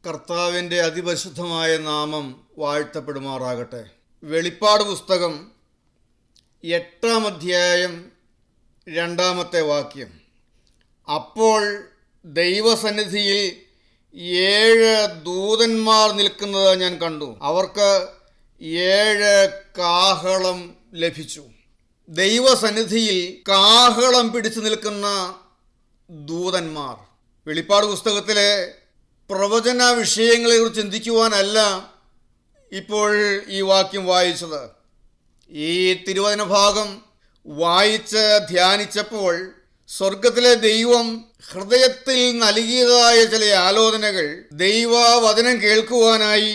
കർത്താവിൻ്റെ അതിപരിശുദ്ധമായ നാമം വാഴ്ത്തപ്പെടുമാറാകട്ടെ. വെളിപ്പാട് പുസ്തകം 8-ാം അധ്യായം 2-ാമത്തെ വാക്യം. അപ്പോൾ ദൈവസന്നിധിയിൽ 7 ദൂതന്മാർ നിൽക്കുന്നത് ഞാൻ കണ്ടു. അവർക്ക് 7 കാഹളം ലഭിച്ചു. ദൈവസന്നിധിയിൽ കാഹളം പിടിച്ചു നിൽക്കുന്ന ദൂതന്മാർ. വെളിപ്പാട് പുസ്തകത്തിലെ പ്രവചന വിഷയങ്ങളെക്കുറിച്ച് ചിന്തിക്കുവാനല്ല ഇപ്പോൾ ഈ വാക്യം വായിച്ചത്. ഈ തിരുവചന ഭാഗം വായിച്ച് ധ്യാനിച്ചപ്പോൾ സ്വർഗത്തിലെ ദൈവം ഹൃദയത്തിൽ നൽകിയതായ ചില ആലോചനകൾ ദൈവവചനം കേൾക്കുവാനായി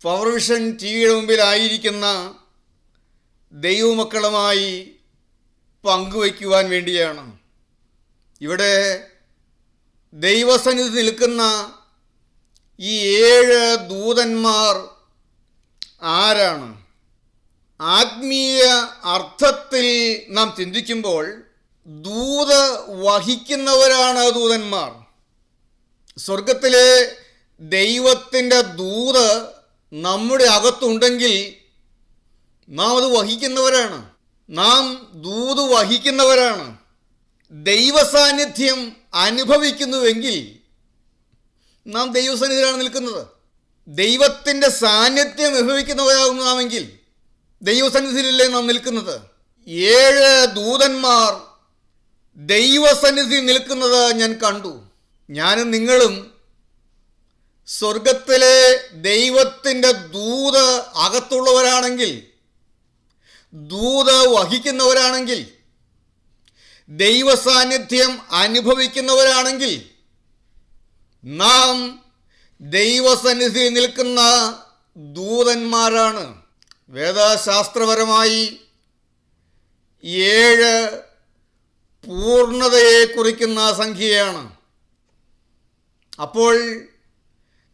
പവർവിഷൻ ടിവിയുടെ മുമ്പിലായിരിക്കുന്ന ദൈവമക്കളുമായി പങ്കുവയ്ക്കുവാൻ വേണ്ടിയാണ്. ഇവിടെ ദൈവസന്നിധി നിൽക്കുന്ന ഈ 7 ദൂതന്മാർ ആരാണ്? ആത്മീയ അർത്ഥത്തിൽ നാം ചിന്തിക്കുമ്പോൾ ദൂത് വഹിക്കുന്നവരാണ് ദൂതന്മാർ. സ്വർഗത്തിലെ ദൈവത്തിൻ്റെ ദൂത് നമ്മുടെ അകത്തുണ്ടെങ്കിൽ നാം അത് വഹിക്കുന്നവരാണ്. നാം ദൂത് വഹിക്കുന്നവരാണ്. ദൈവസാന്നിധ്യം അനുഭവിക്കുന്നുവെങ്കിൽ നാം ദൈവസന്നിധിയിലാണ് നിൽക്കുന്നത്. ദൈവത്തിൻ്റെ സാന്നിധ്യം അനുഭവിക്കുന്നവരാകുന്നു നാമെങ്കിൽ ദൈവസന്നിധിയിലല്ലേ നാം നിൽക്കുന്നത്. 7 ദൂതന്മാർ ദൈവസന്നിധി നിൽക്കുന്നത് ഞാൻ കണ്ടു. ഞാനും നിങ്ങളും സ്വർഗത്തിലെ ദൈവത്തിൻ്റെ ദൂത് അകത്തുള്ളവരാണെങ്കിൽ, ദൂത് വഹിക്കുന്നവരാണെങ്കിൽ, ദൈവസാന്നിധ്യം അനുഭവിക്കുന്നവരാണെങ്കിൽ നാം ദൈവസന്നിധിയിൽ നിൽക്കുന്ന ദൂതന്മാരാണ്. വേദശാസ്ത്രപരമായി 7 പൂർണ്ണതയെ കുറിക്കുന്ന സംഖ്യയാണ്. അപ്പോൾ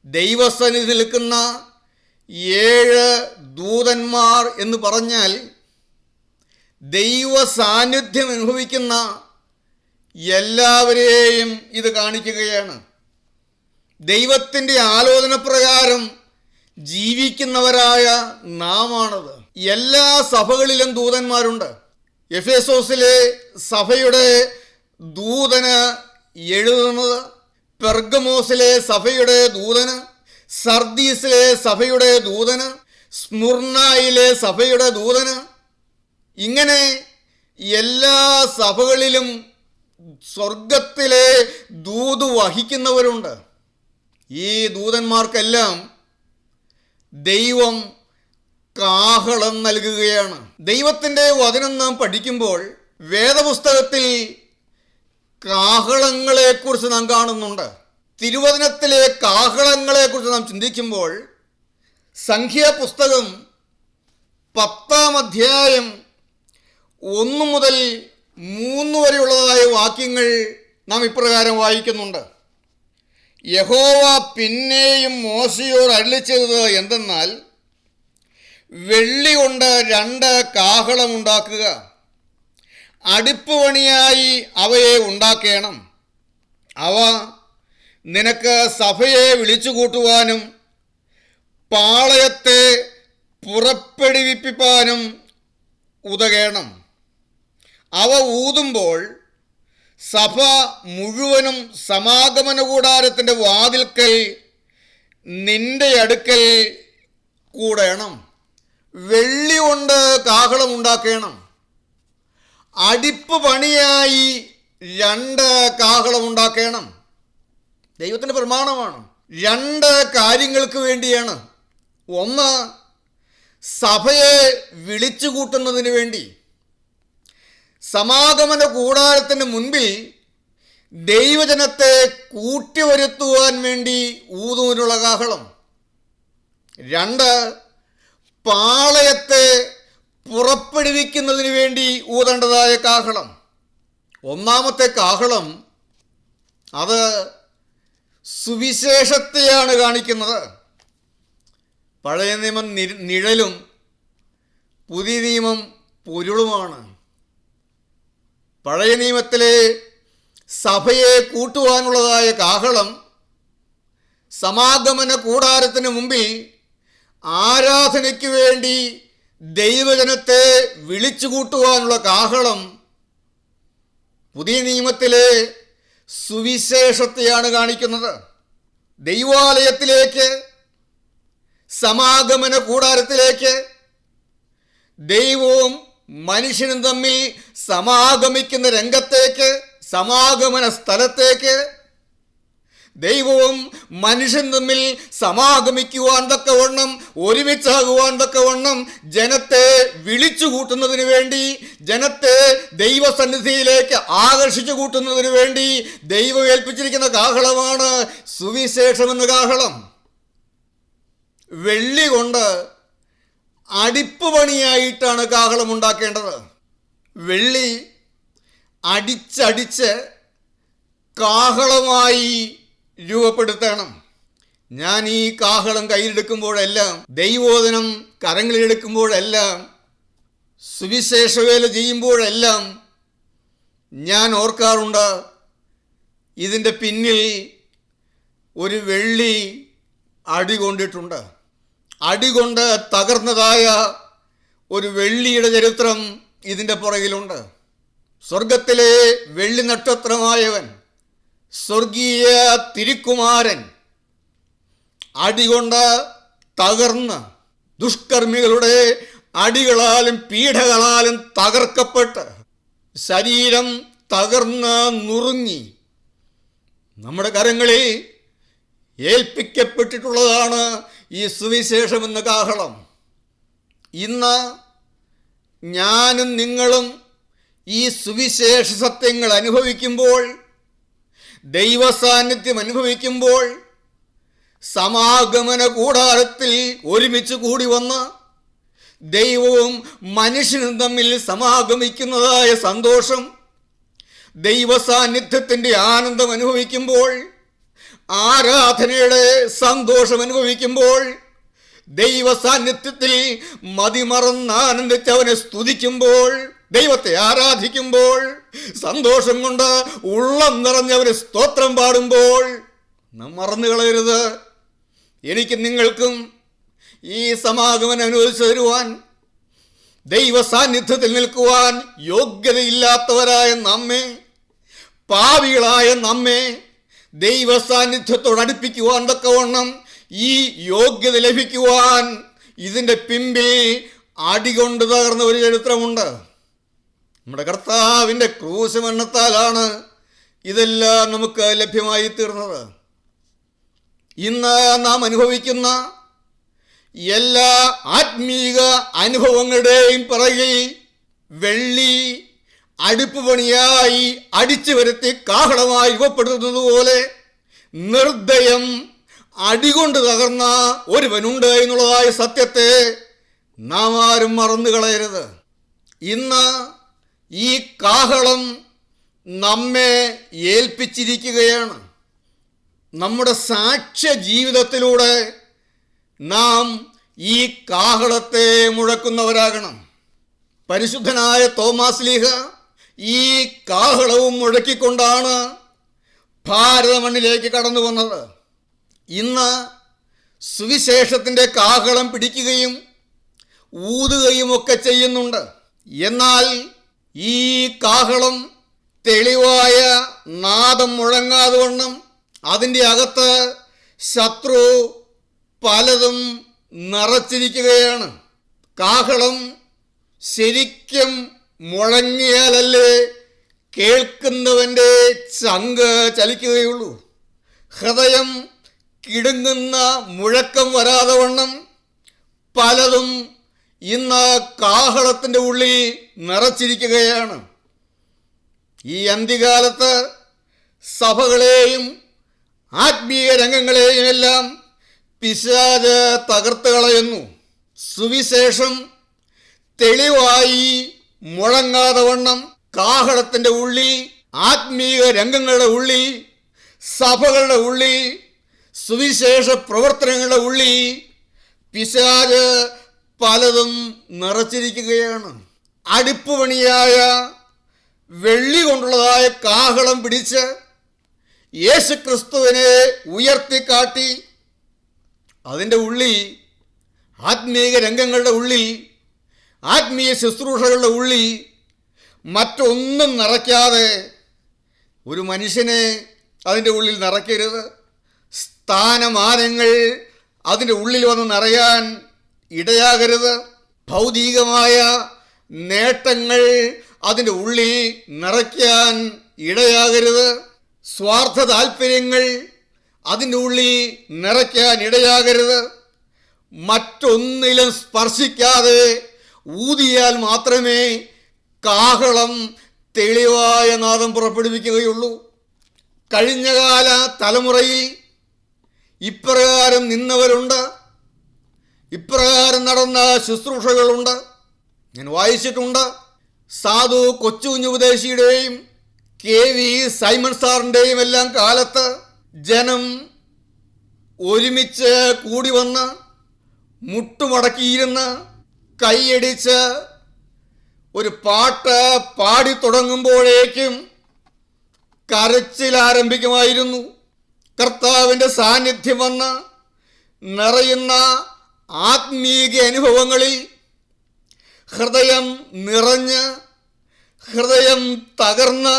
ദൈവസന്നിധി നിൽക്കുന്ന 7 ദൂതന്മാർ എന്ന് പറഞ്ഞാൽ ദൈവ സാന്നിധ്യം അനുഭവിക്കുന്ന എല്ലാവരെയും ഇത് കാണിക്കുകയാണ്. ദൈവത്തിൻ്റെ ആലോചന പ്രകാരം ജീവിക്കുന്നവരായ നാമാണത്. എല്ലാ സഭകളിലും ദൂതന്മാരുണ്ട്. എഫേസോസിലെ സഭയുടെ ദൂതന് എഴുതുന്നത്, പെർഗമോസിലെ സഭയുടെ ദൂതന്, സർദീസിലെ സഭയുടെ ദൂതന്, സ്മുർണയിലെ സഭയുടെ ദൂതന്, ഇങ്ങനെ എല്ലാ സഭകളിലും സ്വർഗത്തിലെ ദൂത് വഹിക്കുന്നവരുണ്ട്. ഈ ദൂതന്മാർക്കെല്ലാം ദൈവം കാഹളം നൽകുകയാണ്. ദൈവത്തിൻ്റെ വചനം നാം പഠിക്കുമ്പോൾ വേദപുസ്തകത്തിൽ കാഹളങ്ങളെക്കുറിച്ച് നാം കാണുന്നുണ്ട്. തിരുവചനത്തിലെ കാഹളങ്ങളെക്കുറിച്ച് നാം ചിന്തിക്കുമ്പോൾ സംഖ്യാപുസ്തകം 10-ാം അധ്യായം 1 മുതൽ 3 വരെയുള്ളതായ വാക്യങ്ങൾ നാം ഇപ്രകാരം വായിക്കുന്നുണ്ട്. യഹോവ പിന്നെയും മോശയോട് അരുളിച്ചത് എന്തെന്നാൽ, വെള്ളി കൊണ്ട് 2 കാഹളമുണ്ടാക്കുക, അടുപ്പ് പണിയായി അവയെ ഉണ്ടാക്കേണം. അവ നിനക്ക് സഭയെ വിളിച്ചു കൂട്ടുവാനും പാളയത്തെ പുറപ്പെടുവിപ്പാനും ഉതകേണം. അവ ഊതുമ്പോൾ സഭ മുഴുവനും സമാഗമന കൂടാരത്തിൻ്റെ വാതിൽക്കൽ നിന്റെ അടുക്കൽ കൂടേണം. വെള്ളി കൊണ്ട് കാഹളമുണ്ടാക്കണം. അടിപ്പ് പണിയായി 2 കാഹളമുണ്ടാക്കണം. ദൈവത്തിൻ്റെ പ്രമാണമാണ്. 2 കാര്യങ്ങൾക്ക് വേണ്ടിയാണ്. ഒന്ന്, സഭയെ വിളിച്ചു കൂട്ടുന്നതിന് വേണ്ടി. സമാഗമന കൂടാരത്തിന് മുൻപിൽ ദൈവജനത്തെ കൂട്ടിവരുത്തുവാൻ വേണ്ടി ഊതുവാനുള്ള കാഹളം. 2, പാളയത്തെ പുറപ്പെടുവിക്കുന്നതിന് വേണ്ടി ഊതേണ്ടതായ കാഹളം. ഒന്നാമത്തെ കാഹളം അത് സുവിശേഷത്തെയാണ് കാണിക്കുന്നത്. പഴയ നിയമം നിഴലും പുതിയ നിയമം പൊരുളുമാണ്. പഴയ നിയമത്തിലെ സഭയെ കൂട്ടുവാനുള്ളതായ കാഹളം സമാഗമന കൂടാരത്തിന് മുമ്പിൽ ആരാധനയ്ക്ക് വേണ്ടി ദൈവജനത്തെ വിളിച്ചു കൂട്ടുവാനുള്ള കാഹളം പുതിയ നിയമത്തിലെ സുവിശേഷത്തെയാണ് കാണിക്കുന്നത്. ദൈവാലയത്തിലേക്ക്, സമാഗമന കൂടാരത്തിലേക്ക് ദൈവവും മനുഷ്യനും തമ്മിൽ സമാഗമിക്കുന്ന രംഗത്തേക്ക്, സമാഗമന സ്ഥലത്തേക്ക് ദൈവവും മനുഷ്യൻ തമ്മിൽ സമാഗമിക്കുവാൻ തക്കവണ്ണം, ഒരുമിച്ചാകുവാൻ തക്കവണ്ണം ജനത്തെ വിളിച്ചു കൂട്ടുന്നതിന് വേണ്ടി, ജനത്തെ ദൈവസന്നിധിയിലേക്ക് ആകർഷിച്ചു കൂട്ടുന്നതിന് വേണ്ടി ദൈവം ഏൽപ്പിച്ചിരിക്കുന്ന കാഹളമാണ് സുവിശേഷം എന്ന കാഹളം. വെള്ളി കൊണ്ട് അടിപ്പ് പണിയായിട്ടാണ് കാഹളം ഉണ്ടാക്കേണ്ടത്. വെള്ളി അടിച്ചടിച്ച് കാഹളമായി രൂപപ്പെടുത്തണം. ഞാൻ ഈ കാഹളം കയ്യിലെടുക്കുമ്പോഴെല്ലാം, ദൈവോധനം കരങ്ങളിലെടുക്കുമ്പോഴെല്ലാം, സുവിശേഷവേല ചെയ്യുമ്പോഴെല്ലാം ഞാൻ ഓർക്കാറുണ്ട്, ഇതിൻ്റെ പിന്നിൽ ഒരു വെള്ളി അടികൊണ്ടിട്ടുണ്ട്. അടികൊണ്ട് തകർന്നതായ ഒരു വെള്ളിയുടെ ചരിത്രം ഇതിൻ്റെ പുറകിലുണ്ട്. സ്വർഗത്തിലെ വെള്ളി നക്ഷത്രമായവൻ, സ്വർഗീയ തിരുക്കുമാരൻ അടികൊണ്ട് തകർന്ന്, ദുഷ്കർമ്മികളുടെ അടികളാലും പീഡകളാലും തകർക്കപ്പെട്ട്, ശരീരം തകർന്ന് നുറുങ്ങി നമ്മുടെ കരങ്ങളിൽ ഏൽപ്പിക്കപ്പെട്ടിട്ടുള്ളതാണ് ഈ സുവിശേഷം എന്ന കാഹളം. ഇന്ന് ഞാനും നിങ്ങളും ഈ സുവിശേഷ സത്യങ്ങൾ അനുഭവിക്കുമ്പോൾ, ദൈവസാന്നിധ്യം അനുഭവിക്കുമ്പോൾ, സമാഗമന കൂടാരത്തിൽ ഒരുമിച്ച് കൂടി വന്ന് ദൈവവും മനുഷ്യനും തമ്മിൽ സമാഗമിക്കുന്നതായ സന്തോഷം, ദൈവസാന്നിധ്യത്തിൻ്റെ ആനന്ദം അനുഭവിക്കുമ്പോൾ, ആരാധനയുടെ സന്തോഷം അനുഭവിക്കുമ്പോൾ, ദൈവസാന്നിധ്യത്തിൽ മതിമറന്ന് ആനന്ദിച്ച് അവനെ സ്തുതിക്കുമ്പോൾ, ദൈവത്തെ ആരാധിക്കുമ്പോൾ, സന്തോഷം കൊണ്ട് ഉള്ളം നിറഞ്ഞവന് സ്തോത്രം പാടുമ്പോൾ നാം മറന്നു കളയരുത്, എനിക്ക് നിങ്ങൾക്കും ഈ സമാഗമനം അനുവദിച്ചു തരുവാൻ, ദൈവ സാന്നിധ്യത്തിൽ നിൽക്കുവാൻ യോഗ്യതയില്ലാത്തവരായ നമ്മെ, പാപികളായ നമ്മെ ദൈവ സാന്നിധ്യത്തോട് അടുപ്പിക്കുവാൻ തക്കവണ്ണം ഈ യോഗ്യത ലഭിക്കുവാൻ ഇതിൻ്റെ പിമ്പിൽ അടികൊണ്ട് തകർന്ന ഒരു ചരിത്രമുണ്ട്. നമ്മുടെ കർത്താവിൻ്റെ ക്രൂശ് മരണത്താലാണ് ഇതെല്ലാം നമുക്ക് ലഭ്യമായി തീർന്നത്. ഇന്ന് നാം അനുഭവിക്കുന്ന എല്ലാ ആത്മീക അനുഭവങ്ങളുടെയും പിറകിൽ വെള്ളി അടുപ്പ് പണിയായി അടിച്ചു വരുത്തി കാഹളമായി രൂപപ്പെടുത്തുന്നത് പോലെ നിർദ്ദയം അടികൊണ്ട് തകർന്ന ഒരുവനുണ്ട് എന്നുള്ളതായ സത്യത്തെ നാം ആരും മറന്നു കളയരുത്. ഇന്ന് ഈ കാഹളം നമ്മെ ഏൽപ്പിച്ചിരിക്കുകയാണ്. നമ്മുടെ സാക്ഷ്യ ജീവിതത്തിലൂടെ നാം ഈ കാഹളത്തെ മുഴക്കുന്നവരാകണം. പരിശുദ്ധനായ തോമാസ് ലീഹ ഈ കാഹളവും മുഴക്കിക്കൊണ്ടാണ് ഭാരത മണ്ണിലേക്ക് കടന്നു വന്നത്. ഇന്ന് സുവിശേഷത്തിൻ്റെ കാഹളം പിടിക്കുകയും ഊതുകയും ഒക്കെ ചെയ്യുന്നുണ്ട്. എന്നാൽ ഈ കാഹളം തെളിവായ നാദം മുഴങ്ങാതെ വണ്ണം അതിൻ്റെ അകത്ത് ശത്രു പലതും നിറച്ചിരിക്കുകയാണ്. കാഹളം ശരിക്കും മുഴങ്ങിയാലല്ലേ കേൾക്കുന്നവൻ്റെ ചങ്ക് ചലിക്കുകയുള്ളൂ. ഹൃദയം കിടുങ്ങുന്ന മുഴക്കം വരാതെ വണ്ണം പലതും ഇന്ന് കാഹളത്തിൻ്റെ ഉള്ളിൽ നിറച്ചിരിക്കുകയാണ്. ഈ അന്ത്യകാലത്ത് സഭകളെയും ആത്മീയ രംഗങ്ങളെയും എല്ലാം പിശാച് തകർത്ത് കളയുന്നു. സുവിശേഷം തെളിവായി മുഴങ്ങാതെ വണ്ണം കാഹളത്തിൻ്റെ ഉള്ളിൽ, ആത്മീയ രംഗങ്ങളുടെ ഉള്ളിൽ, സഭകളുടെ ഉള്ളിൽ, സുവിശേഷ പ്രവർത്തനങ്ങളുടെ ഉള്ളിൽ പിശാച് പലതും നിറച്ചിരിക്കുകയാണ്. അടുപ്പുപണിയായ വെള്ളി കൊണ്ടുള്ളതായ കാഹളം പിടിച്ച് യേശുക്രിസ്തുവിനെ ഉയർത്തിക്കാട്ടി അതിൻ്റെ ഉള്ളിൽ, ആത്മീയ രംഗങ്ങളുടെ ഉള്ളിൽ, ആത്മീയ ശുശ്രൂഷകളുടെ ഉള്ളിൽ മറ്റൊന്നും നിറയ്ക്കാതെ ഒരു മനുഷ്യനെ അതിൻ്റെ ഉള്ളിൽ നിറയ്ക്കരുത്. സ്ഥാനമാനങ്ങൾ അതിൻ്റെ ഉള്ളിൽ വന്ന് നിറയാൻ ഇടയാകരുത്. ഭൗതികമായ നേട്ടങ്ങൾ അതിൻ്റെ ഉള്ളിൽ നിറയ്ക്കാൻ ഇടയാകരുത്. സ്വാർത്ഥ താല്പര്യങ്ങൾ അതിൻ്റെ ഉള്ളിൽ നിറയ്ക്കാൻ ഇടയാകരുത്. മറ്റൊന്നിലും സ്പർശിക്കാതെ ഊതിയാൽ മാത്രമേ കാഹളം തെളിവായ നാദം പുറപ്പെടുവിക്കുകയുള്ളൂ. കഴിഞ്ഞകാല തലമുറയിൽ ഇപ്രകാരം നിന്നവരുണ്ട്, ഇപ്രകാരം നടന്ന ശുശ്രൂഷകളുണ്ട്. ഞാൻ വായിച്ചിട്ടുണ്ട്. സാധു കൊച്ചുകുഞ്ഞു ഉപദേശിയുടെയും KV സൈമൺ സാറിൻ്റെയും എല്ലാം കാലത്ത് ജനം ഒരുമിച്ച് കൂടി വന്ന് മുട്ടുമടക്കിയിരുന്ന് കൈയടിച്ച് ഒരു പാട്ട് പാടി തുടങ്ങുമ്പോഴേക്കും കരച്ചിൽ ആരംഭിക്കുമായിരുന്നു. കർത്താവിൻ്റെ സാന്നിധ്യം വന്ന് നിറയുന്ന ആത്മീയ അനുഭവങ്ങളിൽ ഹൃദയം നിറഞ്ഞ്, ഹൃദയം തകർന്ന്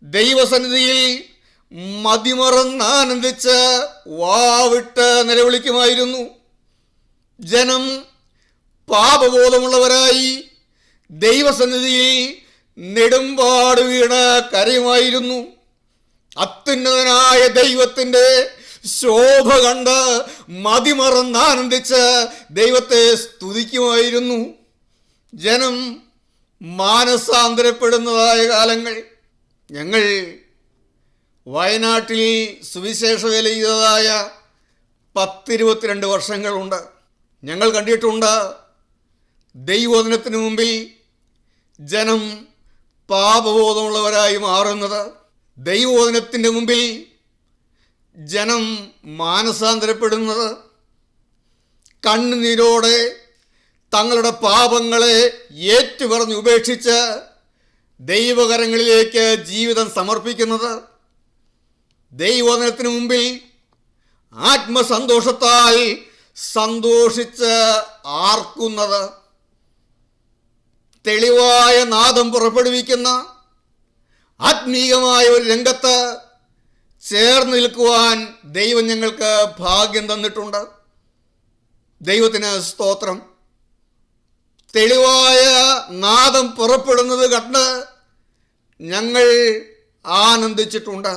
ദൈവസന്നിധിയിൽ മതിമറന്നാനന്ദിച്ച് വാവിട്ട് നിലവിളിക്കുമായിരുന്നു. ജനം പാപബോധമുള്ളവരായി ദൈവസന്നിധിയിൽ നെടുമ്പാട് വീണ് കരയുമായിരുന്നു. അത്യുന്നതനായ ദൈവത്തിൻ്റെ ശോഭ കണ്ട് മതിമറന്നാനന്ദിച്ച് ദൈവത്തെ സ്തുതിക്കുമായിരുന്നു. ജനം മാനസാന്തരപ്പെടുന്നതായ കാലങ്ങൾ. ഞങ്ങൾ വയനാട്ടിൽ സുവിശേഷ വേല ചെയ്തതായ 10-22 വർഷങ്ങളുണ്ട്. ഞങ്ങൾ കണ്ടിട്ടുണ്ട് ദൈവവചനത്തിന് മുമ്പിൽ ജനം പാപബോധമുള്ളവരായി മാറുന്നത്. ദൈവവചനത്തിൻ്റെ മുമ്പിൽ ജനം മാനസാന്തരപ്പെടുന്നത്. കണ്ണുനീരോടെ തങ്ങളുടെ പാപങ്ങളെ ഏറ്റുപറഞ്ഞ് ഉപേക്ഷിച്ച് ദൈവകരങ്ങളിലേക്ക് ജീവിതം സമർപ്പിക്കുന്നത്. ദൈവവചനത്തിന് മുമ്പിൽ ആത്മസന്തോഷത്താൽ സന്തോഷിച്ച് ആർക്കുന്നത്. തെളിവായ നാദം പുറപ്പെടുവിക്കുന്ന ആത്മീയമായ ഒരു രംഗത്ത് ചേർന്ന് നിൽക്കുവാൻ ദൈവം ഞങ്ങൾക്ക് ഭാഗ്യം തന്നിട്ടുണ്ട്. ദൈവത്തിന് സ്തോത്രം. തെളിവായ നാദം പുറപ്പെടുന്നത് കണ്ട് ഞങ്ങൾ ആനന്ദിച്ചിട്ടുണ്ട്.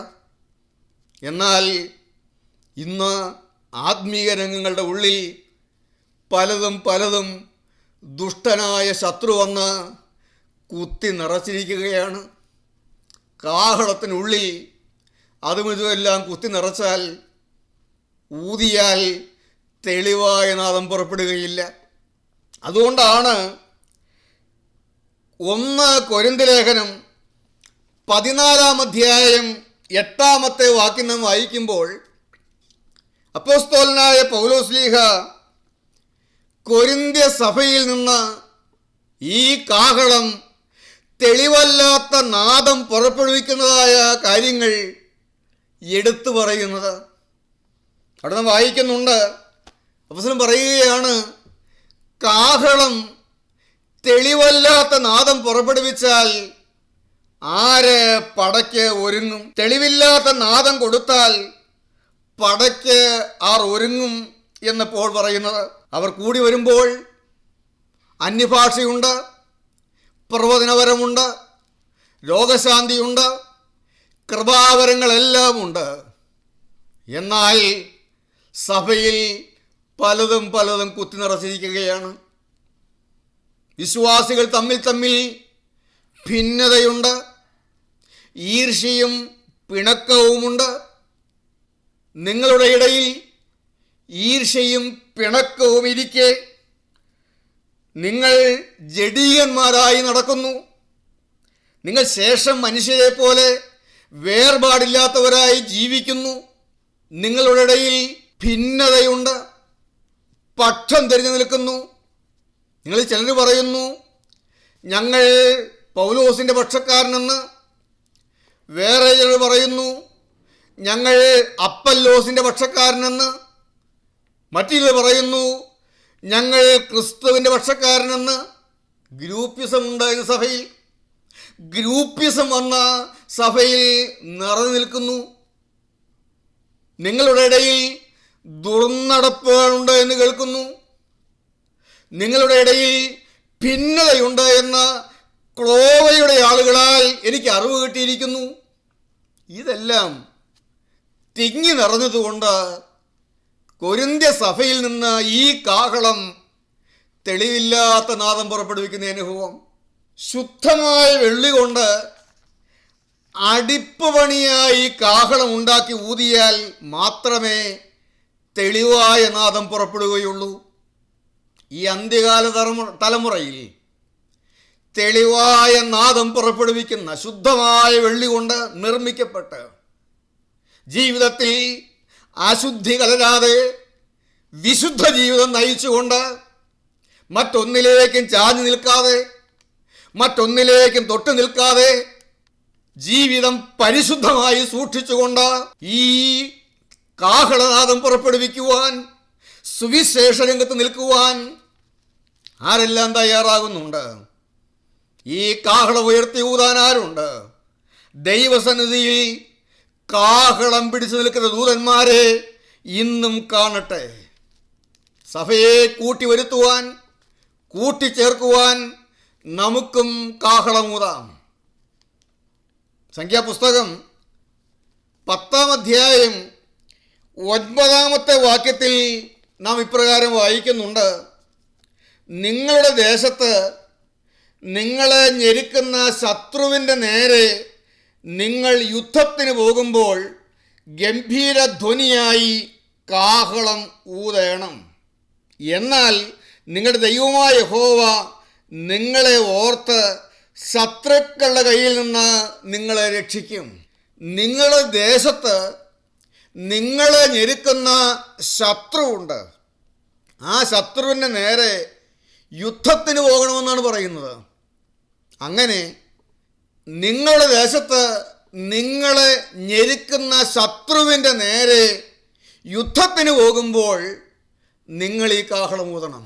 എന്നാൽ ഇന്ന് ആത്മീയ രംഗങ്ങളുടെ ഉള്ളിൽ പലതും ദുഷ്ടനായ ശത്രു വന്ന് കുത്തി നിറച്ചിരിക്കുകയാണ്. കാഹളത്തിനുള്ളിൽ അതുമിതുമെല്ലാം കുത്തി നിറച്ചാൽ, ഊതിയാൽ തെളിവായ നാദം പുറപ്പെടുകയില്ല. അതുകൊണ്ടാണ് 1 കൊരിന്ത്യലേഖനം 14 അധ്യായം 8 വാക്യം നാം വായിക്കുമ്പോൾ അപ്പോസ്തലനായ പൗലോസ്ലീഹ കൊരിന്ത്യ സഭയിൽ നിന്ന് ഈ കാഹളം തെളിവല്ലാത്ത നാദം പുറപ്പെടുവിക്കുന്നതായ കാര്യങ്ങൾ എടുത്തു പറയുന്നത് അവിടെ നാം വായിക്കുന്നുണ്ട്. അപ്പോസ്തലൻ പറയുകയാണ്, കാഹളം തെളിവല്ലാത്ത നാദം പുറപ്പെടുവിച്ചാൽ ആര് പടയ്ക്ക് ഒരുങ്ങും? തെളിവില്ലാത്ത നാദം കൊടുത്താൽ പടയ്ക്ക് ആർ ഒരുങ്ങും എന്ന് പോൾ പറയുന്നത്. അവർ കൂടി വരുമ്പോൾ അന്യഭാഷയുണ്ട്, പ്രവചനപരമുണ്ട്, രോഗശാന്തിയുണ്ട്, കൃപാവരങ്ങളെല്ലാം ഉണ്ട്. എന്നാൽ സഭയിൽ പലതും കുത്തി നിറച്ചിരിക്കുകയാണ്. വിശ്വാസികൾ തമ്മിൽ ഭിന്നതയുണ്ട്, ഈർഷ്യയും പിണക്കവുമുണ്ട്. നിങ്ങളുടെ ഇടയിൽ ഈർഷ്യയും പിണക്കവും ഇരിക്കെ നിങ്ങൾ ജഡീകന്മാരായി നടക്കുന്നു. നിങ്ങൾ ശേഷം മനുഷ്യരെ പോലെ വേർപാടില്ലാത്തവരായി ജീവിക്കുന്നു. നിങ്ങളുടെ ഇടയിൽ ഭിന്നതയുണ്ട്, പക്ഷം തിരിഞ്ഞു നിൽക്കുന്നു. നിങ്ങൾ ചിലർ പറയുന്നു ഞങ്ങൾ പൗലോസിൻ്റെ പക്ഷക്കാരനെന്ന്, വേറെ ചിലർ പറയുന്നു ഞങ്ങൾ അപ്പല്ലോസിൻ്റെ പക്ഷക്കാരനെന്ന്, മറ്റു ചിലർ പറയുന്നു ഞങ്ങൾ ക്രിസ്തുവിൻ്റെ പക്ഷക്കാരനെന്ന്. ഗ്രൂപ്പിസം ഉണ്ടായിരുന്ന സഭയിൽ, ഗ്രൂപ്പിസം വന്ന സഭയിൽ നിറഞ്ഞു നിൽക്കുന്നു. നിങ്ങളുടെ ഇടയിൽ ദുർനടപ്പുകളുണ്ട് എന്ന് കേൾക്കുന്നു. നിങ്ങളുടെ ഇടയിൽ ഭിന്നതയുണ്ട് എന്ന് ക്ലോവയുടെ ആളുകളാൽ എനിക്ക് അറിവ് കിട്ടിയിരിക്കുന്നു. ഇതെല്ലാം തിങ്ങി നിറഞ്ഞതുകൊണ്ട് കൊരിന്ത്യ സഭയിൽ നിന്ന് ഈ കാഹളം തെളിവില്ലാത്ത നാദം പുറപ്പെടുവിക്കുന്ന അനുഭവം. ശുദ്ധമായ വെള്ളി കൊണ്ട് അടിപ്പ് പണിയായി കാഹളം ഉണ്ടാക്കി ഊതിയാൽ മാത്രമേ തെളിവായ നാദം പുറപ്പെടുകയുള്ളൂ. ഈ അന്ത്യകാല തലമുറയിൽ തെളിവായ നാദം പുറപ്പെടുവിക്കുന്ന ശുദ്ധമായ വെള്ളി കൊണ്ട് നിർമ്മിക്കപ്പെട്ട് ജീവിതത്തിൽ അശുദ്ധി കലരാതെ വിശുദ്ധ ജീവിതം നയിച്ചുകൊണ്ട് മറ്റൊന്നിലേക്കും ചാഞ്ഞു നിൽക്കാതെ മറ്റൊന്നിലേക്കും തൊട്ടു നിൽക്കാതെ ജീവിതം പരിശുദ്ധമായി സൂക്ഷിച്ചുകൊണ്ട് ഈ കാഹളനാദം പുറപ്പെടുവിക്കുവാൻ, സുവിശേഷ രംഗത്ത് നിൽക്കുവാൻ ആരെല്ലാം തയ്യാറാകുന്നുണ്ട്? ഈ കാഹളം ഉയർത്തി ഊതാൻ ആരുണ്ട്? ദൈവസന്നിധിയിൽ കാഹളം പിടിച്ചു നിൽക്കുന്ന ദൂതന്മാരെ ഇന്നും കാണട്ടെ. സഭയെ കൂട്ടി വരുത്തുവാൻ, കൂട്ടിച്ചേർക്കുവാൻ നമുക്കും കാഹളമൂതാം. സംഖ്യാപുസ്തകം 10 അധ്യായം 9 വാക്യത്തിൽ നാം ഇപ്രകാരം വായിക്കുന്നുണ്ട്: നിങ്ങളുടെ ദേശത്ത് നിങ്ങളെ ഞെരുക്കുന്ന ശത്രുവിൻ്റെ നേരെ നിങ്ങൾ യുദ്ധത്തിന് പോകുമ്പോൾ ഗംഭീരധ്വനിയായി കാഹളം ഊതേണം. എന്നാൽ നിങ്ങളുടെ ദൈവമായ യഹോവ നിങ്ങളെ ഓർത്ത് ശത്രുക്കളുടെ കയ്യിൽ നിന്ന് നിങ്ങളെ രക്ഷിക്കും. നിങ്ങളുടെ ദേശത്ത് നിങ്ങളെ ഞെരുക്കുന്ന ശത്രുവുണ്ട്. ആ ശത്രുവിൻ്റെ നേരെ യുദ്ധത്തിന് പോകണമെന്നാണ് പറയുന്നത്. അങ്ങനെ നിങ്ങളുടെ ദേശത്ത് നിങ്ങളെ ഞെരുക്കുന്ന ശത്രുവിൻ്റെ നേരെ യുദ്ധത്തിന് പോകുമ്പോൾ നിങ്ങൾ ഈ കാഹളം ഊതണം.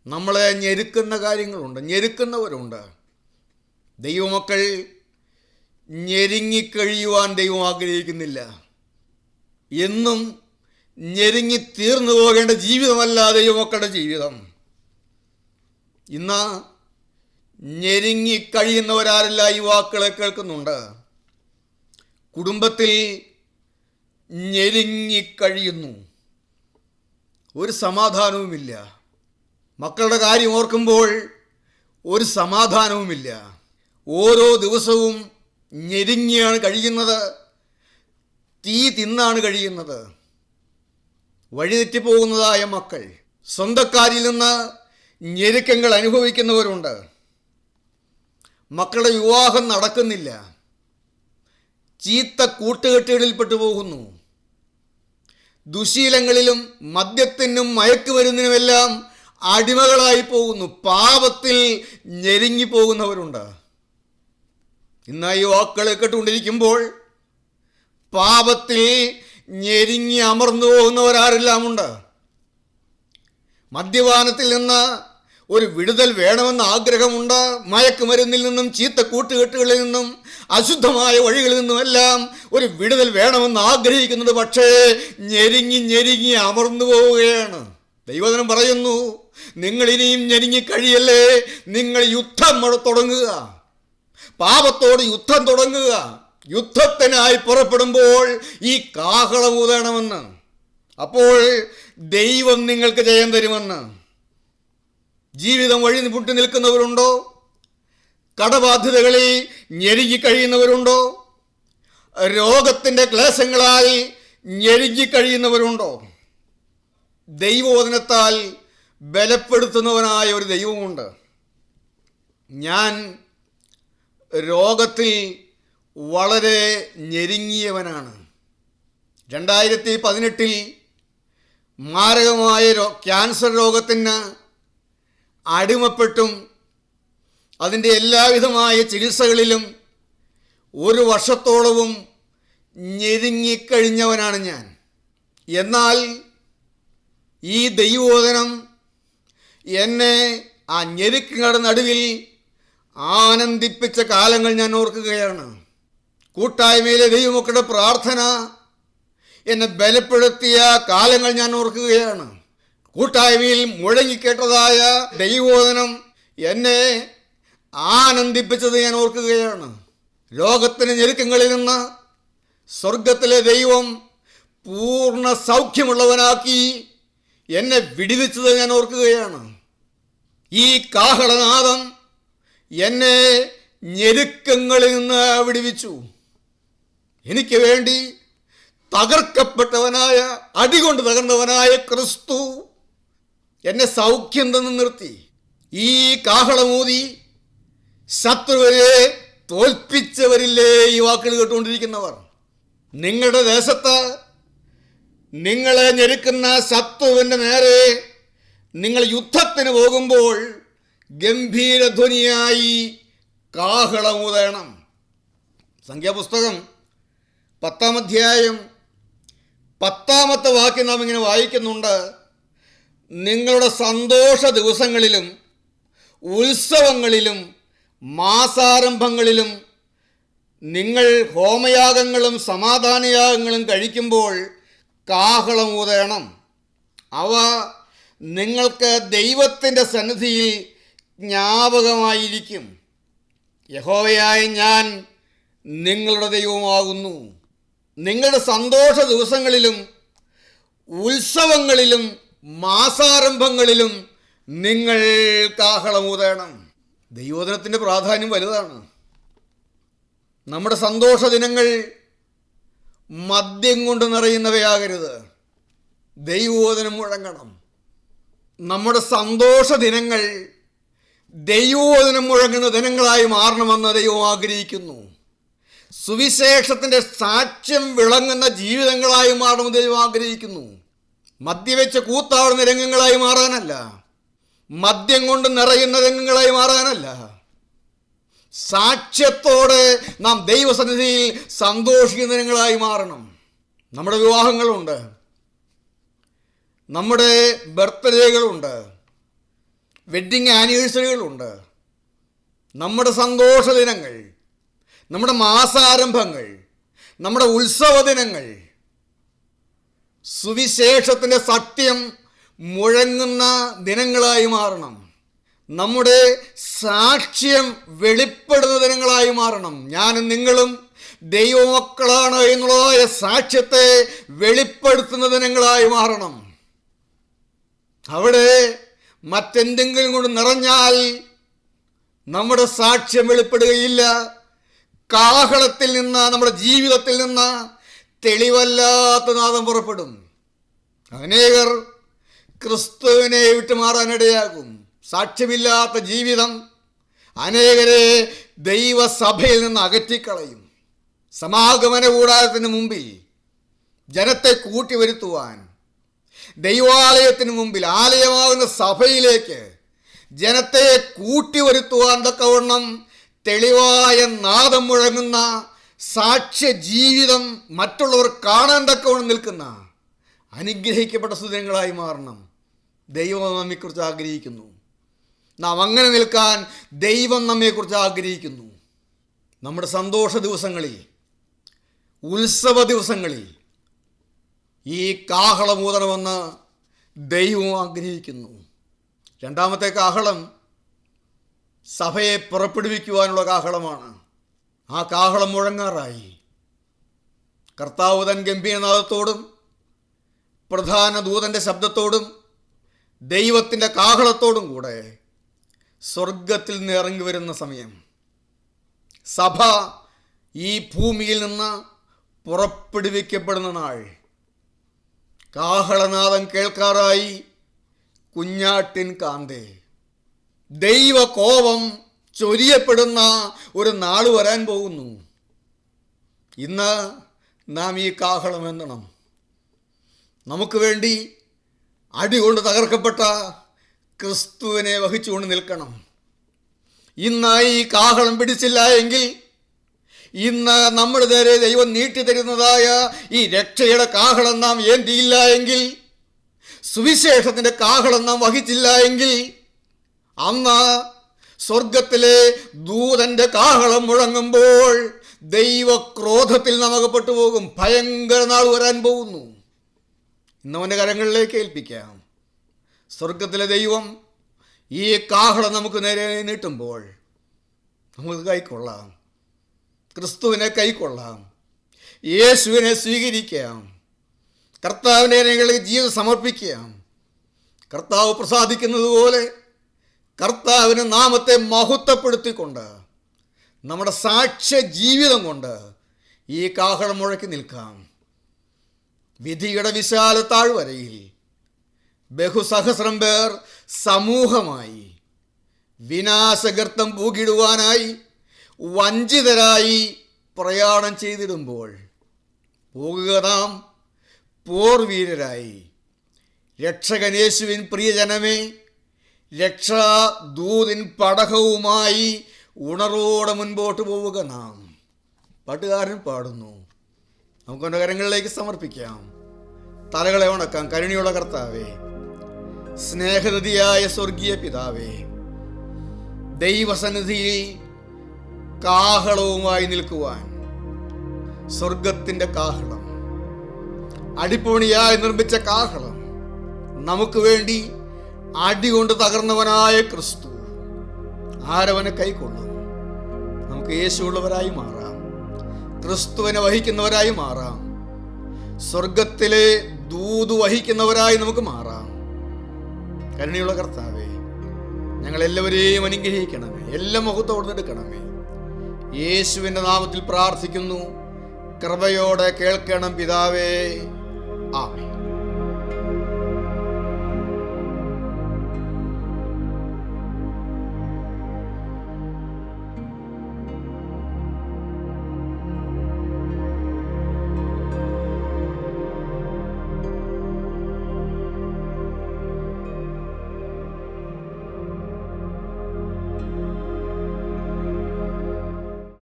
നമ്മളെ ഞെരുക്കുന്ന കാര്യങ്ങളുണ്ട്, ഞെരുക്കുന്നവരുണ്ട്. ദൈവമക്കൾ ഞെരുങ്ങിക്കഴിയുവാൻ ദൈവം ആഗ്രഹിക്കുന്നില്ല. എന്നും ഞെരുങ്ങി തീർന്നു പോകേണ്ട ജീവിതമല്ല ദൈവമക്കളുടെ ജീവിതം. ഇന്ന് ഞെരുങ്ങിക്കഴിയുന്നവരാരല്ല ഈ വാക്കുകളെ കേൾക്കുന്നുണ്ട്. കുടുംബത്തിൽ ഞെരുങ്ങിക്കഴിയുന്നു, ഒരു സമാധാനവുമില്ല. മക്കളുടെ കാര്യം ഓർക്കുമ്പോൾ ഒരു സമാധാനവുമില്ല. ഓരോ ദിവസവും ഞെരുങ്ങിയാണ് കഴിയുന്നത്, തീ തിന്നാണ് കഴിയുന്നത്. വഴിതെറ്റിപ്പോകുന്നതായ മക്കൾ, സ്വന്തക്കാരിൽ നിന്ന് ഞെരുക്കങ്ങൾ അനുഭവിക്കുന്നവരുണ്ട്. മക്കളുടെ വിവാഹം നടക്കുന്നില്ല, ചീത്ത കൂട്ടുകെട്ടുകളിൽപ്പെട്ടു പോകുന്നു, ദുശീലങ്ങളിലും മദ്യത്തിനും മയക്കുമരുന്നിനുമെല്ലാം അടിമകളായി പോകുന്നു, പാപത്തിൽ ഞെരുങ്ങിപ്പോകുന്നവരുണ്ട്. ഇന്ന് ഈ വാക്കുകൾ കേട്ടുകൊണ്ടിരിക്കുമ്പോൾ പാപത്തിൽ ഞെരുങ്ങി അമർന്നു പോകുന്നവരാരെല്ലാം ഉണ്ട്. മദ്യപാനത്തിൽ നിന്ന് ഒരു വിടുതൽ വേണമെന്ന ആഗ്രഹമുണ്ട്. മയക്കുമരുന്നിൽ നിന്നും ചീത്ത കൂട്ടുകെട്ടുകളിൽ നിന്നും അശുദ്ധമായ വഴികളിൽ നിന്നുമെല്ലാം ഒരു വിടുതൽ വേണമെന്ന് ആഗ്രഹിക്കുന്നത്, പക്ഷേ ഞെരുങ്ങി അമർന്നു പോവുകയാണ്. ദൈവവചനം പറയുന്നു, നിങ്ങൾ ഇനിയും ഞെരുങ്ങി കഴിയല്ലേ, നിങ്ങൾ യുദ്ധം തുടങ്ങുക, പാപത്തോട് യുദ്ധം തുടങ്ങുക. യുദ്ധത്തിനായി പുറപ്പെടുമ്പോൾ ഈ കാഹളം ഊതണമെന്ന്. അപ്പോൾ ദൈവം നിങ്ങൾക്ക് ജയം തരുമെന്ന്. ജീവിതം വഴി പൊട്ടി നിൽക്കുന്നവരുണ്ടോ? കടബാധ്യതകളിൽ ഞെരുങ്ങി കഴിയുന്നവരുണ്ടോ? രോഗത്തിൻ്റെ ക്ലേശങ്ങളാൽ ഞെരുങ്ങി കഴിയുന്നവരുണ്ടോ? ദൈവവചനത്താൽ ബലപ്പെടുത്തുന്നവനായ ഒരു ദൈവമുണ്ട്. ഞാൻ രോഗത്തിൽ വളരെ ഞെരുങ്ങിയവനാണ്. 2018 മാരകമായ ക്യാൻസർ രോഗത്തിന് അടിമപ്പെട്ടും അതിൻ്റെ എല്ലാവിധമായ ചികിത്സകളിലും 1 വർഷത്തോളവും ഞെരുങ്ങിക്കഴിഞ്ഞവനാണ് ഞാൻ. എന്നാൽ ഈ ദൈവവചനം എന്നെ ആ ഞെരുക്കങ്ങളുടെ നടുവിൽ ആനന്ദിപ്പിച്ച കാലങ്ങൾ ഞാൻ ഓർക്കുകയാണ്. കൂട്ടായ്മയിലെ ദൈവമക്കളുടെ പ്രാർത്ഥന എന്നെ ബലപ്പെടുത്തിയ കാലങ്ങൾ ഞാൻ ഓർക്കുകയാണ്. കൂട്ടായ്മയിൽ മുഴങ്ങിക്കേട്ടതായ ദൈവവചനം എന്നെ ആനന്ദിപ്പിച്ചത് ഞാൻ ഓർക്കുകയാണ്. ലോകത്തിന് ഞെരുക്കങ്ങളിൽ നിന്ന് സ്വർഗത്തിലെ ദൈവം പൂർണ്ണ സൗഖ്യമുള്ളവനാക്കി എന്നെ വിടുവിച്ചത് ഞാൻ ഓർക്കുകയാണ്. ഈ കാഹളനാദം എന്നെ ഞെരുക്കങ്ങളിൽ നിന്ന് വിടുവിച്ചു. എനിക്ക് വേണ്ടി തകർക്കപ്പെട്ടവനായ, അടികൊണ്ട് തകർന്നവനായ ക്രിസ്തു എന്നെ സൗഖ്യം തന്നു നിർത്തി. ഈ കാഹളമൂതി ശത്രുവിനെ തോൽപ്പിച്ചവരില്ലേ ഈ വാക്കുകൾ കേട്ടുകൊണ്ടിരിക്കുന്നവർ? നിങ്ങളുടെ ദേശത്ത് നിങ്ങളെ ഞെരുക്കുന്ന ശത്രുവിൻ്റെ നേരെ നിങ്ങൾ യുദ്ധത്തിന് പോകുമ്പോൾ ഗംഭീരധ്വനിയായി കാഹളമൂതണം. സംഖ്യാപുസ്തകം 10-ാം അധ്യായം 10-ാമത്തെ വാക്യം നാം ഇങ്ങനെ വായിക്കുന്നുണ്ട്: നിങ്ങളുടെ സന്തോഷ ദിവസങ്ങളിലും ഉത്സവങ്ങളിലും മാസാരംഭങ്ങളിലും നിങ്ങൾ ഹോമയാഗങ്ങളും സമാധാനയാഗങ്ങളും കഴിക്കുമ്പോൾ കാഹളമൂതണം. അവ നിങ്ങൾക്ക് ദൈവത്തിൻ്റെ സന്നിധിയിൽ ജ്ഞാപകമായിരിക്കും. യഹോവയായ ഞാൻ നിങ്ങളുടെ ദൈവമാകുന്നു. നിങ്ങളുടെ സന്തോഷ ദിവസങ്ങളിലും ഉത്സവങ്ങളിലും മാസാരംഭങ്ങളിലും നിങ്ങൾ കാഹളമൂതണം. ദൈവവചനത്തിൻ്റെ പ്രാധാന്യം വലുതാണ്. നമ്മുടെ സന്തോഷ ദിനങ്ങൾ മദ്യം കൊണ്ട് നിറയുന്നവയാകരുത്. ദൈവവചനം മുഴങ്ങണം. നമ്മുടെ സന്തോഷ ദിനങ്ങൾ ദൈവവചനം മുഴങ്ങുന്ന ദിനങ്ങളായി മാറണമെന്ന് ദൈവം ആഗ്രഹിക്കുന്നു. സുവിശേഷത്തിൻ്റെ സാക്ഷ്യം വിളങ്ങുന്ന ജീവിതങ്ങളായി മാറണമെന്ന് ദൈവം ആഗ്രഹിക്കുന്നു. മദ്യവെച്ച് കൂത്താടുന്ന രംഗങ്ങളായി മാറാനല്ല, മദ്യം കൊണ്ട് നിറയുന്ന രംഗങ്ങളായി മാറാനല്ല. സാക്ഷ്യത്തോടെ നാം ദൈവസന്നിധിയിൽ സന്തോഷിക്കുന്ന രംഗങ്ങളായി മാറണം. നമ്മുടെ വിവാഹങ്ങളുണ്ട്, നമ്മുടെ ബർത്ത്ഡേകളുണ്ട്, വെഡ്ഡിങ് ആനിവേഴ്സറികളുണ്ട്, നമ്മുടെ സന്തോഷ ദിനങ്ങൾ, നമ്മുടെ മാസാരംഭങ്ങൾ, നമ്മുടെ ഉത്സവ ദിനങ്ങൾ സുവിശേഷത്തിൻ്റെ സത്യം മുഴങ്ങുന്ന ദിനങ്ങളായി മാറണം. നമ്മുടെ സാക്ഷ്യം വെളിപ്പെടുന്ന ദിനങ്ങളായി മാറണം. ഞാനും നിങ്ങളും ദൈവമക്കളാണ് എന്നുള്ളതായ സാക്ഷ്യത്തെ വെളിപ്പെടുത്തുന്ന ദിനങ്ങളായി മാറണം. അവിടെ മറ്റെന്തെങ്കിലും കൊണ്ട് നിറഞ്ഞാൽ നമ്മുടെ സാക്ഷ്യം വെളിപ്പെടുകയില്ല. കാഹളത്തിൽ നിന്ന്, നമ്മുടെ ജീവിതത്തിൽ നിന്ന് തെളിവല്ലാത്ത നാദം പുറപ്പെടും. അനേകർ ക്രിസ്തുവിനെ വിട്ടുമാറാനിടയാകും. സാക്ഷ്യമില്ലാത്ത ജീവിതം അനേകരെ ദൈവസഭയിൽ നിന്ന് അകറ്റിക്കളയും. സമാഗമന കൂടാരത്തിന് മുമ്പിൽ ജനത്തെ കൂട്ടി വരുത്തുവാൻ, ദൈവാലയത്തിന് മുമ്പിൽ ആലയമാകുന്ന സഭയിലേക്ക് ജനത്തെ കൂട്ടി വരുത്തുവാൻ തക്കവണ്ണം തെളിവായ നാദം മുഴങ്ങുന്ന സാക്ഷ്യ ജീവിതം മറ്റുള്ളവർ കാണാൻ തക്കവണ്ണം നിൽക്കുന്ന അനുഗ്രഹിക്കപ്പെട്ട സുദിനങ്ങളായി മാറണം. ദൈവം നമ്മെക്കുറിച്ച് ആഗ്രഹിക്കുന്നു. നാം അങ്ങനെ നിൽക്കാൻ ദൈവം നമ്മെക്കുറിച്ച് ആഗ്രഹിക്കുന്നു. നമ്മുടെ സന്തോഷ ദിവസങ്ങളിൽ, ഉത്സവ ദിവസങ്ങളിൽ ഈ കാഹളമൂതണമെന്ന് ദൈവം ആഗ്രഹിക്കുന്നു. രണ്ടാമത്തെ കാഹളം സഭയെ പുറപ്പെടുവിക്കുവാനുള്ള കാഹളമാണ്. ആ കാഹളം മുഴങ്ങാറായി. കർത്താവ് തൻ ഗംഭീരനാദത്തോടും പ്രധാന ദൂതൻ്റെ ശബ്ദത്തോടും ദൈവത്തിൻ്റെ കാഹളത്തോടും കൂടെ സ്വർഗത്തിൽ നിന്ന് ഇറങ്ങി വരുന്ന സമയം, സഭ ഈ ഭൂമിയിൽ നിന്ന് പുറപ്പെടുവിക്കപ്പെടുന്ന നാൾ, കാഹളനാദം കേൾക്കാറായി കുഞ്ഞാട്ടിൻ കാന്തേ. ദൈവകോപം ചൊരിയപ്പെടുന്ന ഒരു നാൾ വരാൻ പോകുന്നു. ഇന്ന് നാം ഈ കാഹളം എണ്ണണം. നമുക്ക് വേണ്ടി അടികൊണ്ട് തകർക്കപ്പെട്ട ക്രിസ്തുവിനെ വഹിച്ചുകൊണ്ട് നിൽക്കണം. ഇന്ന് ഈ കാഹളം പിടിച്ചില്ല എങ്കിൽ, ഇന്ന് നമ്മുടെ നേരെ ദൈവം നീട്ടിത്തരുന്നതായ ഈ രക്ഷയുടെ കാഹളം നാം ഏന്തിയില്ല എങ്കിൽ, സുവിശേഷത്തിൻ്റെ കാഹളം നാം വഹിച്ചില്ല എങ്കിൽ, അന്ന് സ്വർഗത്തിലെ ദൂതൻ്റെ കാഹളം മുഴങ്ങുമ്പോൾ ദൈവക്രോധത്തിൽ നാം അകപ്പെട്ടു പോകും. ഭയങ്കര നാൾ വരാൻ പോകുന്നു. ഇന്നവൻ്റെ കരങ്ങളിലേക്ക് ഏൽപ്പിക്കാം. സ്വർഗത്തിലെ ദൈവം ഈ കാഹളം നമുക്ക് നേരെ നീട്ടുമ്പോൾ നമുക്ക് കൈക്കൊള്ളാം. ക്രിസ്തുവിനെ കൈക്കൊള്ളാം. യേശുവിനെ സ്വീകരിക്കാം. കർത്താവിൻ്റെ ഞങ്ങൾക്ക് ജീവിതം സമർപ്പിക്കാം. കർത്താവ് പ്രസാദിക്കുന്നത് പോലെ കർത്താവിന് നാമത്തെ മഹത്വപ്പെടുത്തിക്കൊണ്ട് നമ്മുടെ സാക്ഷ്യ ജീവിതം കൊണ്ട് ഈ കാഹളം മുഴക്കി നിൽക്കാം. വിധിയുടെ വിശാല താഴ്വരയിൽ ബഹുസഹസ്രം പേർ സമൂഹമായി വിനാശഗർത്തം പൂകിടുവാനായി വഞ്ചിതരായി പ്രയാണം ചെയ്തിടുമ്പോൾ പോകുക നാം പോർവീരരായി. രക്ഷകനേശുവിൻ പ്രിയജനമേ, രക്ഷാദൂതിൻ പടഹവുമായി ഉണർവോടെ മുൻപോട്ട് പോവുക നാം. പാട്ടുകാരൻ പാടുന്നു. നമുക്കൊൻ്റെ കരങ്ങളിലേക്ക് സമർപ്പിക്കാം. തലകളെ ഉണക്കാം. കരുണയുള്ള കർത്താവേ, സ്നേഹനിധിയായ സ്വർഗീയ പിതാവേ, ദൈവസന്നിധിയിൽ കാഹളവുമായി നിൽക്കുവാൻ സ്വർഗത്തിൻ്റെ കാഹളം, അടിപ്പൊണിയായി നിർമ്മിച്ച കാഹളം, നമുക്ക് വേണ്ടി അടികൊണ്ട് തകർന്നവനായ ക്രിസ്തു, ആരവനെ കൈക്കൊള്ളും. നമുക്ക് യേശുവുള്ളവരായി മാറാം. ക്രിസ്തുവിനെ വഹിക്കുന്നവരായി മാറാം. സ്വർഗത്തിലെ ദൂത് വഹിക്കുന്നവരായി നമുക്ക് മാറാം. കരുണയുള്ള കർത്താവേ, ഞങ്ങളെല്ലാവരെയും അനുഗ്രഹിക്കണമേ. എല്ലാ മഹത്വം എടുക്കണമേ. യേശുവിൻ്റെ നാമത്തിൽ പ്രാർത്ഥിക്കുന്നു. കൃപയോടെ കേൾക്കണം പിതാവേ. ആമേൻ.